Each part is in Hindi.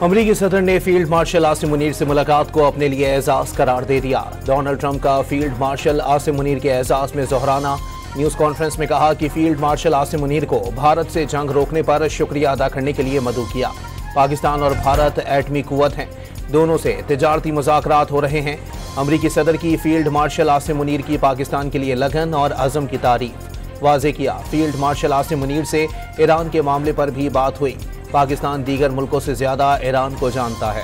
अमरीकी सदर ने फील्ड मार्शल आसिम मुनीर से मुलाकात को अपने लिए एजाज करार दे दिया। डोनाल्ड ट्रंप का फील्ड मार्शल आसिम मुनीर के एजाज में दोहराना। न्यूज कॉन्फ्रेंस में कहा कि फील्ड मार्शल आसिम मुनीर को भारत से जंग रोकने पर शुक्रिया अदा करने के लिए मदऊ किया। पाकिस्तान और भारत एटमी कुव्वत हैं, दोनों से तिजारती मुज़ाकरात हो रहे हैं। अमरीकी सदर की फील्ड मार्शल आसिम मुनीर की पाकिस्तान के लिए लगन और अज़म की तारीफ। वाज़े किया, फील्ड मार्शल आसिम मुनीर से ईरान के मामले पर भी बात हुई। पाकिस्तान दीगर मुल्कों से ज्यादा ईरान को जानता है।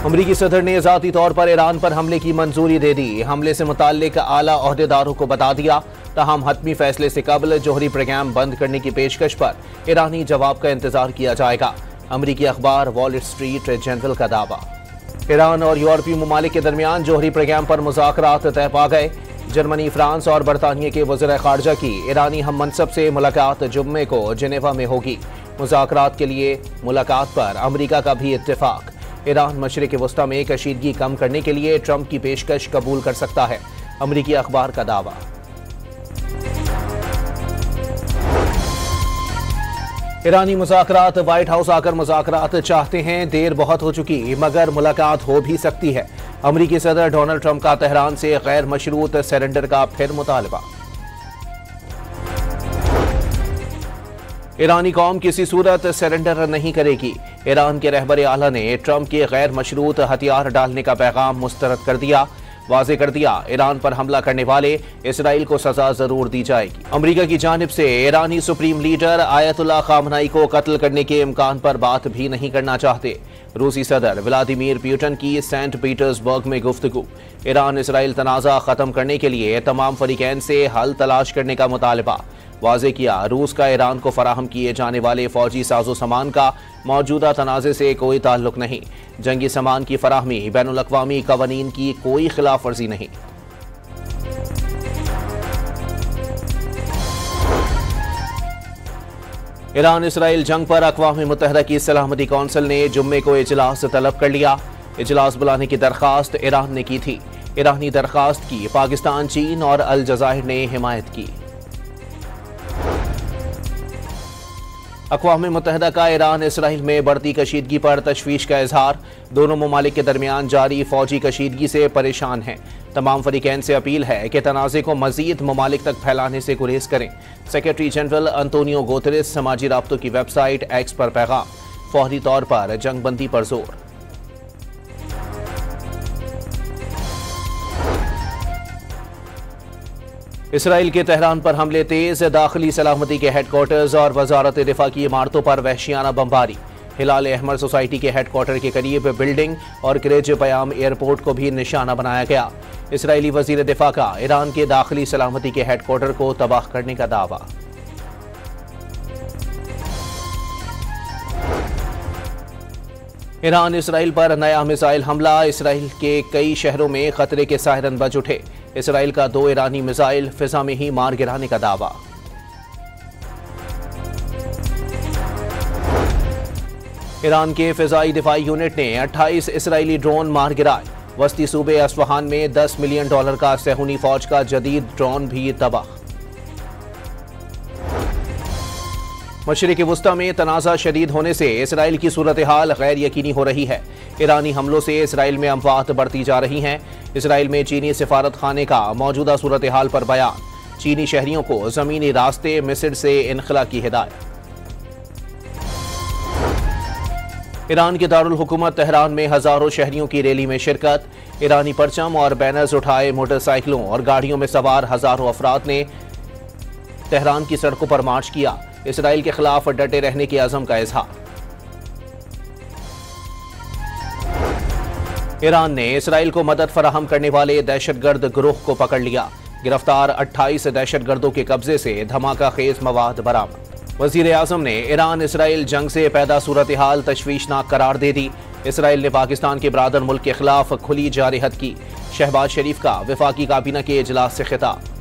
अमरीकी सदर ने ज़ाती तौर पर ईरान पर हमले की मंजूरी दे दी। हमले से मुताल्लिक आला ओहदेदारों को बता दिया। ताहम हतमी फैसले से कबल जोहरी प्रोग्राम बंद करने की पेशकश पर ईरानी जवाब का इंतजार किया जाएगा। अमरीकी अखबार वॉल स्ट्रीट जर्नल का दावा। ईरान और यूरोपीय ममालिक के दरमियान जोहरी प्रोग्राम पर मुज़ाकरात तय पा गए। जर्मनी, फ्रांस और बरतानिया के वज़ीर ख़ारजा की ईरानी हम मनसब से मुलाकात जुम्मे को जिनेवा में होगी। मुज़ाकरात के लिए मुलाकात पर अमरीका का भी इत्तेफाक। ईरान मशरिक़ वस्ता में कशीदगी कम करने के लिए ट्रंप की पेशकश कबूल कर सकता है। अमरीकी अखबार का दावा। ईरानी मुज़ाकरात व्हाइट हाउस आकर मुज़ाकरात चाहते हैं। देर बहुत हो चुकी मगर मुलाकात हो भी सकती है। अमरीकी सदर डोनाल्ड ट्रंप का तेहरान से गैर मशरूत सरेंडर का फिर मुतालबा। ईरानी कौम किसी सूरत सरेंडर नहीं करेगी। ईरान के रहबर आला ने ट्रंप के गैर मशरूत हथियार डालने का पैगाम मुस्तरद कर दिया। वाज़े कर दिया, ईरान पर हमला करने वाले इसराइल को सजा जरूर दी जाएगी। अमरीका की जानिब से ईरानी सुप्रीम लीडर आयतुल्लाह खामनाई को कत्ल करने के इम्कान पर बात भी नहीं करना चाहते। रूसी सदर व्लादिमीर पुतिन की सेंट पीटर्सबर्ग में गुफ्तगू। ईरान इसराइल तनाज़ा खत्म करने के लिए तमाम फरीकैन से हल तलाश करने का मुतालबा। वाज़े किया, रूस का ईरान को फराहम किए जाने वाले फौजी साजो सामान का मौजूदा तनाज़े से कोई ताल्लुक नहीं। जंगी सामान की फराहमी बैनुल अक़वामी क़वानीन की कोई खिलाफ वर्जी नहीं। ईरान इसराइल जंग पर अक़वाम मुत्तहिदा की सलामती कौंसिल ने जुम्मे को इजलास तलब कर लिया। इजलास बुलाने की दरख्वास्त ईरान ने की थी। ईरानी दरख्वास्त की पाकिस्तान, चीन और अल जज़ाइर ने हिमायत की। अक़वाम मुत्तहिदा का ईरान इसराइल में बढ़ती कशीदगी पर तशवीश का इजहार। दोनों ममालिक के दरमियान जारी फौजी कशीदगी से परेशान हैं। तमाम फरीकैन से अपील है कि तनाज़े को मज़ीद ममालिक तक फैलाने से गुरेज करें। सेक्रेटरी जनरल अंतोनियो गुतेरेस समाजी राब्तों की वेबसाइट एक्स पर पैगाम। फौरी तौर पर जंगबंदी पर जोर। इसराइल के तेहरान पर हमले तेज। दाखिली सलामती के हेडक्वार्टर्स और वजारत दिफा की इमारतों पर वहशियाना बमबारी। हिलाल अहमर सोसाइटी के हेडक्वार्टर के करीब बिल्डिंग और क्रेज पयाम एयरपोर्ट को भी निशाना बनाया गया। इसराइली वजीर दिफा का ईरान के दाखिली सलामती के हेडक्वार्टर को तबाह करने का दावा। ईरान इसराइल पर नया मिसाइल हमला। इसराइल के कई शहरों में खतरे के सायरन बज उठे। इसराइल का 2 ईरानी मिसाइल फिजा में ही मार गिराने का दावा। ईरान के फिजाई दिफाई यूनिट ने 28 इसराइली ड्रोन मार गिराए। वस्ती सूबे अस्फहान में $10 मिलियन का सेहूनी फौज का जदीद ड्रोन भी तबाह। मशरिक़ वस्ता में तनाज़ा शदीद होने से इसराइल की सूरत हाल गैर यकीनी हो रही है। ईरानी हमलों से इसराइल में अमवात बढ़ती जा रही हैं। इसराइल में चीनी सिफारत खाने का मौजूदा सूरत हाल पर बयान। चीनी शहरियों को ज़मीनी रास्ते मिस्र से इनखला की हिदायत। ईरान के दारुल हुकूमत तेहरान में हज़ारों शहरियों की रैली में शिरकत। ईरानी परचम और बैनर्स उठाए मोटरसाइकिलों और गाड़ियों में सवार हज़ारों अफराद ने तेहरान की सड़कों पर मार्च किया। इसराइल के खिलाफ डटे रहने के अज़म का इजहार। ईरान ने इसराइल को मदद फराहम करने वाले दहशतगर्द गिरोह को पकड़ लिया। गिरफ्तार 28 दहशतगर्दों के कब्जे से धमाका खेज मवाद बरामद। वजीर आजम ने ईरान इसराइल जंग से पैदा सूरत हाल तशवीशनाक करार दे दी। इसराइल ने पाकिस्तान के बरादर मुल्क के खिलाफ खुली जारहत की। शहबाज शरीफ का वफाकी काबीना के इजलास से खिताब।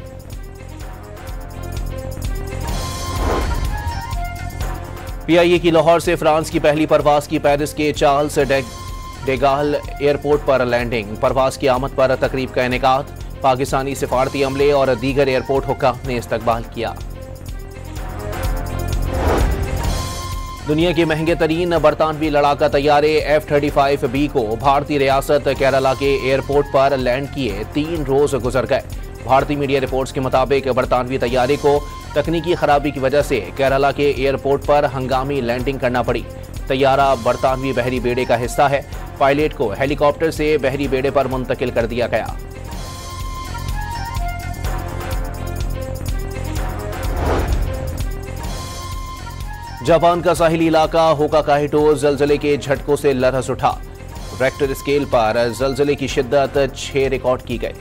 PIA की लाहौर से फ्रांस की पहली परवाज की पेरिस के चार्ल्स डेगाल एयरपोर्ट पर लैंडिंग। परवाज की आमद पर तकरीब का इनेकाद। पाकिस्तानी सिफारती अमले और दीगर एयरपोर्ट हुक्काम ने इस्तकबाल किया। दुनिया के महंगे तरीन बरतानवी लड़ाका तैयारे F-35B को भारतीय रियासत केरला के एयरपोर्ट पर लैंड किए 3 रोज गुजर गए। भारतीय मीडिया रिपोर्ट्स के मुताबिक बरतानवी तैयारे को तकनीकी खराबी की वजह से केरला के एयरपोर्ट पर हंगामी लैंडिंग करना पड़ी। तैयारा बरतानवी बहरी बेड़े का हिस्सा है। पायलट को हेलीकॉप्टर से बहरी बेड़े पर मुंतकिल कर दिया गया। जापान का साहिली इलाका होकाकाइडो जलजले के झटकों से लरस उठा। रेक्टर स्केल पर जलजले की शिद्दत 6 रिकॉर्ड की गई।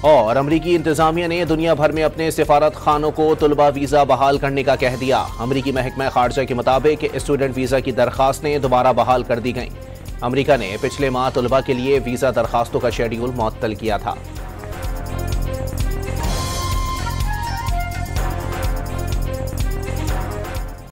और अमरीकी इंतजामिया ने दुनिया भर में अपने सिफारत खानों को तुलबा वीजा बहाल करने का कह दिया। अमरीकी महकमा खारजा के मुताबिक स्टूडेंट वीजा की दरखास्तें दोबारा बहाल कर दी गईं। अमरीका ने पिछले माह तुलबा के लिए वीजा दरखास्तों का शेड्यूल मुअत्तल किया था।